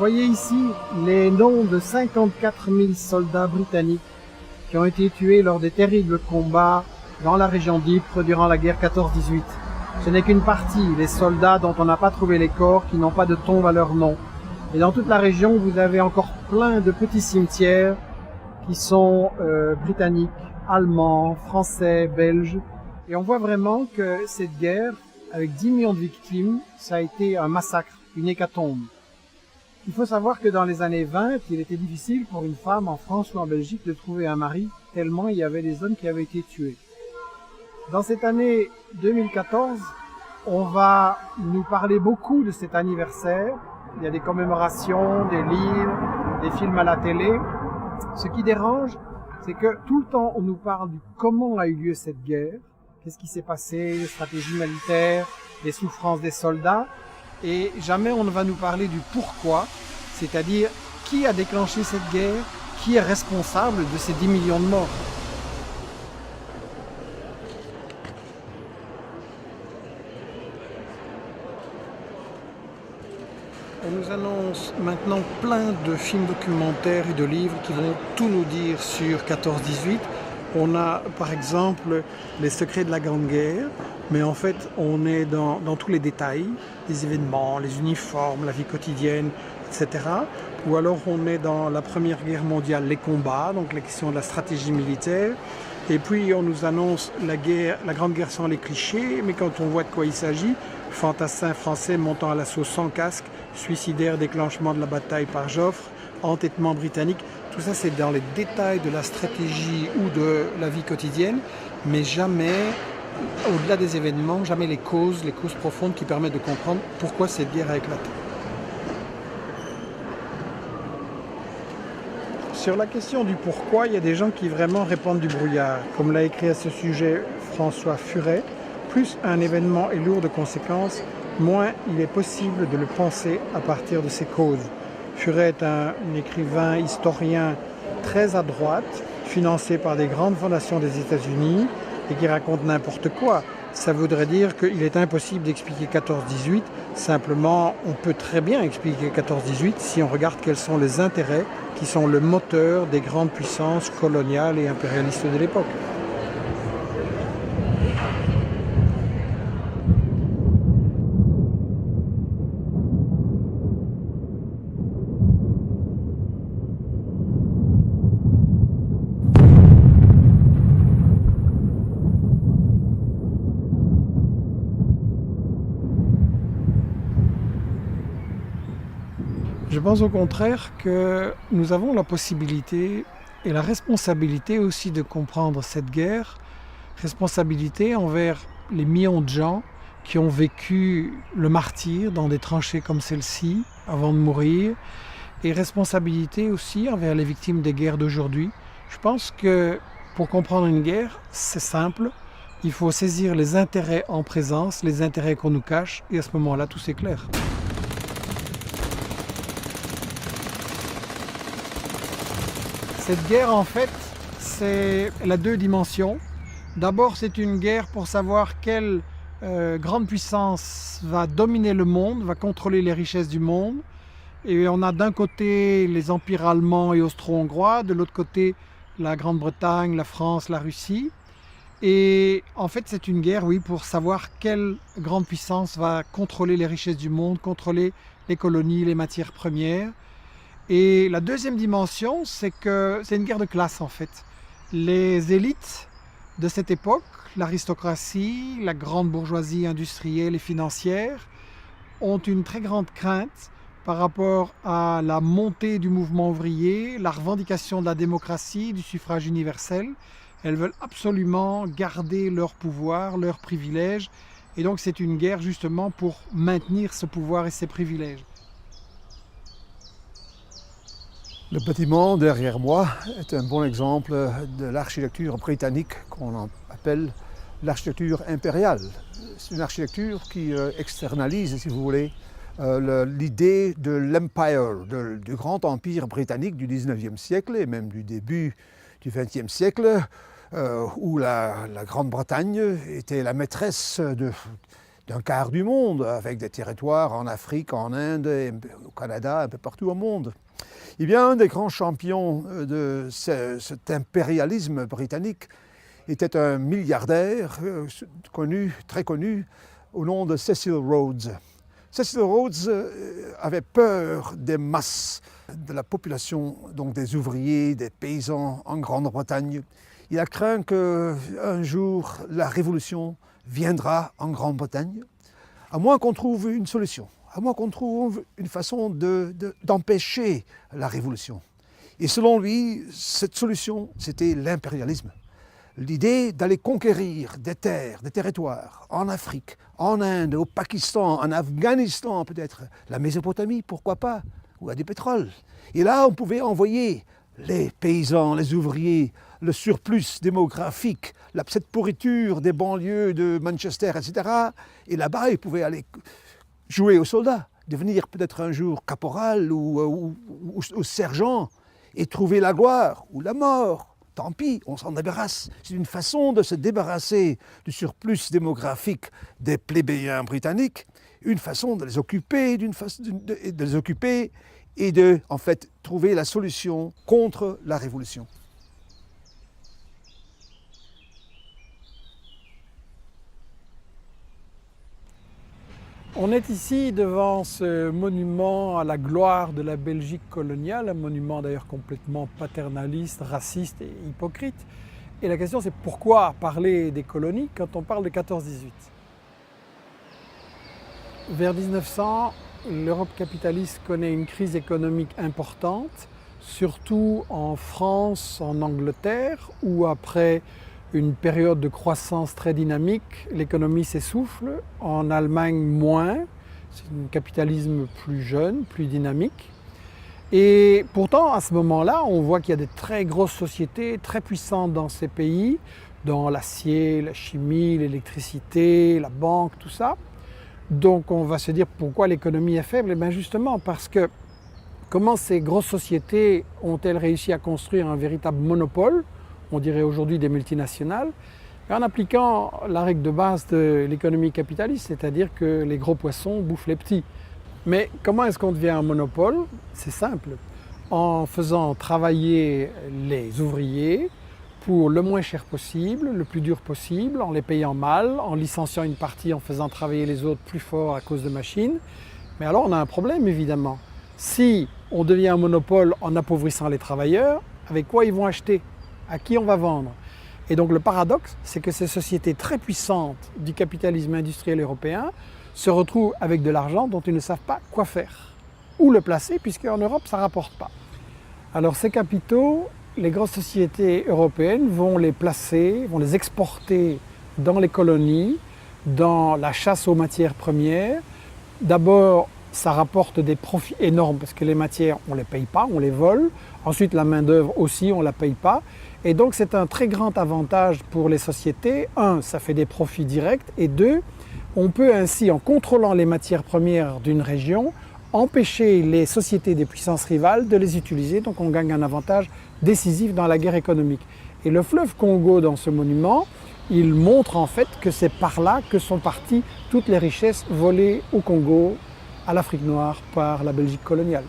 voyez ici les noms de 54 000 soldats britanniques qui ont été tués lors des terribles combats dans la région d'Ypres durant la guerre 14-18. Ce n'est qu'une partie, les soldats dont on n'a pas trouvé les corps, qui n'ont pas de tombe à leur nom. Et dans toute la région, vous avez encore plein de petits cimetières qui sont britanniques, allemands, français, belges. Et on voit vraiment que cette guerre, avec 10 millions de victimes, ça a été un massacre, une hécatombe. Il faut savoir que dans les années 20, il était difficile pour une femme en France ou en Belgique de trouver un mari, tellement il y avait des hommes qui avaient été tués. Dans cette année 2014, on va nous parler beaucoup de cet anniversaire. Il y a des commémorations, des livres, des films à la télé. Ce qui dérange, c'est que tout le temps, on nous parle du comment a eu lieu cette guerre, qu'est-ce qui s'est passé, les stratégies militaires, les souffrances des soldats, et jamais on ne va nous parler du pourquoi, c'est-à-dire qui a déclenché cette guerre, qui est responsable de ces 10 millions de morts. On nous annonce maintenant plein de films documentaires et de livres qui vont tout nous dire sur 14-18. On a par exemple les secrets de la Grande Guerre, mais en fait on est dans tous les détails, les événements, les uniformes, la vie quotidienne, etc. Ou alors on est dans la Première Guerre mondiale, les combats, donc la question de la stratégie militaire. Et puis on nous annonce la Grande Guerre sans les clichés, mais quand on voit de quoi il s'agit, fantassins français montant à l'assaut sans casque, suicidaire, déclenchement de la bataille par Joffre, entêtement britannique, tout ça c'est dans les détails de la stratégie ou de la vie quotidienne, mais jamais, au-delà des événements, jamais les causes profondes qui permettent de comprendre pourquoi cette guerre a éclaté. Sur la question du pourquoi, il y a des gens qui vraiment répandent du brouillard, comme l'a écrit à ce sujet François Furet. Plus un événement est lourd de conséquences, moins il est possible de le penser à partir de ses causes. Furet est un écrivain, historien très à droite, financé par des grandes fondations des États-Unis et qui raconte n'importe quoi. Ça voudrait dire qu'il est impossible d'expliquer 14-18. Simplement, on peut très bien expliquer 14-18 si on regarde quels sont les intérêts qui sont le moteur des grandes puissances coloniales et impérialistes de l'époque. Je pense au contraire que nous avons la possibilité et la responsabilité aussi de comprendre cette guerre, responsabilité envers les millions de gens qui ont vécu le martyre dans des tranchées comme celle-ci avant de mourir, et responsabilité aussi envers les victimes des guerres d'aujourd'hui. Je pense que pour comprendre une guerre, c'est simple, il faut saisir les intérêts en présence, les intérêts qu'on nous cache, et à ce moment-là, tout s'éclaire. Cette guerre, en fait, elle a deux dimensions. D'abord, c'est une guerre pour savoir quelle grande puissance va dominer le monde, va contrôler les richesses du monde. Et on a d'un côté les empires allemands et austro-hongrois, de l'autre côté la Grande-Bretagne, la France, la Russie. Et en fait, c'est une guerre, oui, pour savoir quelle grande puissance va contrôler les richesses du monde, contrôler les colonies, les matières premières. Et la deuxième dimension, c'est que c'est une guerre de classe en fait. Les élites de cette époque, l'aristocratie, la grande bourgeoisie industrielle et financière, ont une très grande crainte par rapport à la montée du mouvement ouvrier, la revendication de la démocratie, du suffrage universel. Elles veulent absolument garder leur pouvoir, leurs privilèges. Et donc c'est une guerre justement pour maintenir ce pouvoir et ces privilèges. Le bâtiment derrière moi est un bon exemple de l'architecture britannique qu'on appelle l'architecture impériale. C'est une architecture qui externalise, si vous voulez, l'idée de l'empire, du grand empire britannique du 19e siècle et même du début du 20e siècle, où la Grande-Bretagne était la maîtresse d'un quart du monde, avec des territoires en Afrique, en Inde, au Canada, un peu partout au monde. Eh bien, un des grands champions de cet impérialisme britannique était un milliardaire très connu, au nom de Cecil Rhodes. Cecil Rhodes avait peur des masses de la population, donc des ouvriers, des paysans en Grande-Bretagne. Il a craint qu'un jour la révolution viendra en Grande-Bretagne, à moins qu'on trouve une solution, à moins qu'on trouve une façon d'empêcher la révolution. Et selon lui, cette solution, c'était l'impérialisme. L'idée d'aller conquérir des terres, des territoires, en Afrique, en Inde, au Pakistan, en Afghanistan peut-être, la Mésopotamie, pourquoi pas, où il y a du pétrole. Et là, on pouvait envoyer les paysans, les ouvriers, le surplus démographique, cette pourriture des banlieues de Manchester, etc. Et là-bas, ils pouvaient aller jouer aux soldats, devenir peut-être un jour caporal ou sergent, et trouver la gloire ou la mort. Tant pis, on s'en débarrasse. C'est une façon de se débarrasser du surplus démographique des plébéiens britanniques, une façon de les occuper, et de, en fait, trouver la solution contre la révolution. On est ici devant ce monument à la gloire de la Belgique coloniale, un monument d'ailleurs complètement paternaliste, raciste et hypocrite. Et la question c'est pourquoi parler des colonies quand on parle de 14-18 ? Vers 1900, l'Europe capitaliste connaît une crise économique importante, surtout en France, en Angleterre, où après une période de croissance très dynamique, l'économie s'essouffle, en Allemagne moins, c'est un capitalisme plus jeune, plus dynamique. Et pourtant, à ce moment-là, on voit qu'il y a des très grosses sociétés, très puissantes dans ces pays, dans l'acier, la chimie, l'électricité, la banque, tout ça. Donc on va se dire pourquoi l'économie est faible ? Et bien justement parce que comment ces grosses sociétés ont-elles réussi à construire un véritable monopole ? On dirait aujourd'hui des multinationales, en appliquant la règle de base de l'économie capitaliste, c'est-à-dire que les gros poissons bouffent les petits. Mais comment est-ce qu'on devient un monopole ? C'est simple, en faisant travailler les ouvriers pour le moins cher possible, le plus dur possible, en les payant mal, en licenciant une partie, en faisant travailler les autres plus fort à cause de machines. Mais alors on a un problème évidemment. Si on devient un monopole en appauvrissant les travailleurs, avec quoi ils vont acheter ? À qui on va vendre? Et donc le paradoxe, c'est que ces sociétés très puissantes du capitalisme industriel européen se retrouvent avec de l'argent dont ils ne savent pas quoi faire, ou le placer, puisqu'en Europe ça ne rapporte pas. Alors ces capitaux, les grosses sociétés européennes vont les placer, vont les exporter dans les colonies, dans la chasse aux matières premières. D'abord, ça rapporte des profits énormes parce que les matières, on ne les paye pas, on les vole. Ensuite, la main-d'œuvre aussi, on ne la paye pas. Et donc, c'est un très grand avantage pour les sociétés. Un, ça fait des profits directs. Et deux, on peut ainsi, en contrôlant les matières premières d'une région, empêcher les sociétés des puissances rivales de les utiliser. Donc, on gagne un avantage décisif dans la guerre économique. Et le fleuve Congo, dans ce monument, il montre en fait que c'est par là que sont parties toutes les richesses volées au Congo, à l'Afrique noire, par la Belgique coloniale.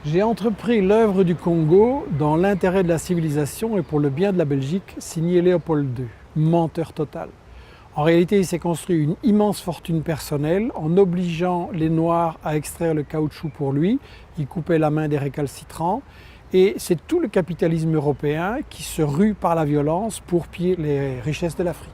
J'ai entrepris l'œuvre du Congo dans l'intérêt de la civilisation et pour le bien de la Belgique, signé Léopold II, menteur total. En réalité, il s'est construit une immense fortune personnelle en obligeant les Noirs à extraire le caoutchouc pour lui. Il coupait la main des récalcitrants. Et c'est tout le capitalisme européen qui se rue par la violence pour piller les richesses de l'Afrique.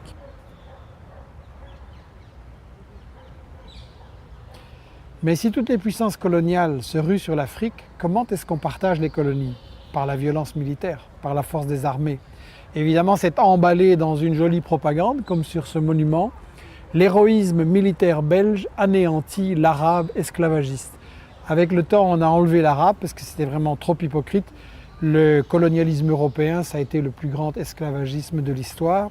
Mais si toutes les puissances coloniales se ruent sur l'Afrique, comment est-ce qu'on partage les colonies? Par la violence militaire, par la force des armées. Évidemment, c'est emballé dans une jolie propagande, comme sur ce monument. L'héroïsme militaire belge anéantit l'arabe esclavagiste. Avec le temps, on a enlevé l'arabe parce que c'était vraiment trop hypocrite. Le colonialisme européen, ça a été le plus grand esclavagisme de l'histoire.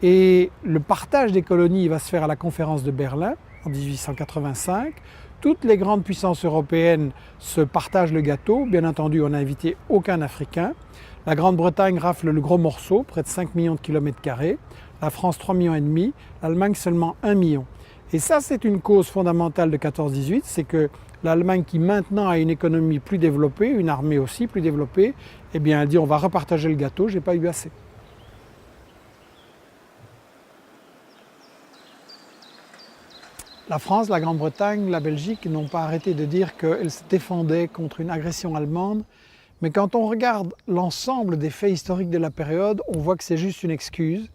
Et le partage des colonies va se faire à la conférence de Berlin en 1885. Toutes les grandes puissances européennes se partagent le gâteau. Bien entendu, on n'a invité aucun Africain. La Grande-Bretagne rafle le gros morceau, près de 5 millions de kilomètres carrés, la France 3,5 millions, l'Allemagne seulement 1 million. Et ça, c'est une cause fondamentale de 14-18, c'est que l'Allemagne, qui maintenant a une économie plus développée, une armée aussi plus développée, eh bien, elle dit on va repartager le gâteau, j'ai pas eu assez. La France, la Grande-Bretagne, la Belgique n'ont pas arrêté de dire qu'elles se défendaient contre une agression allemande. Mais quand on regarde l'ensemble des faits historiques de la période, on voit que c'est juste une excuse.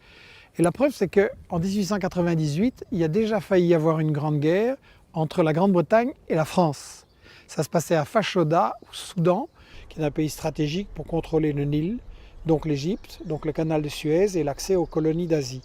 Et la preuve, c'est qu'en 1898, il y a déjà failli y avoir une grande guerre entre la Grande-Bretagne et la France. Ça se passait à Fashoda, au Soudan, qui est un pays stratégique pour contrôler le Nil, donc l'Égypte, donc le canal de Suez et l'accès aux colonies d'Asie.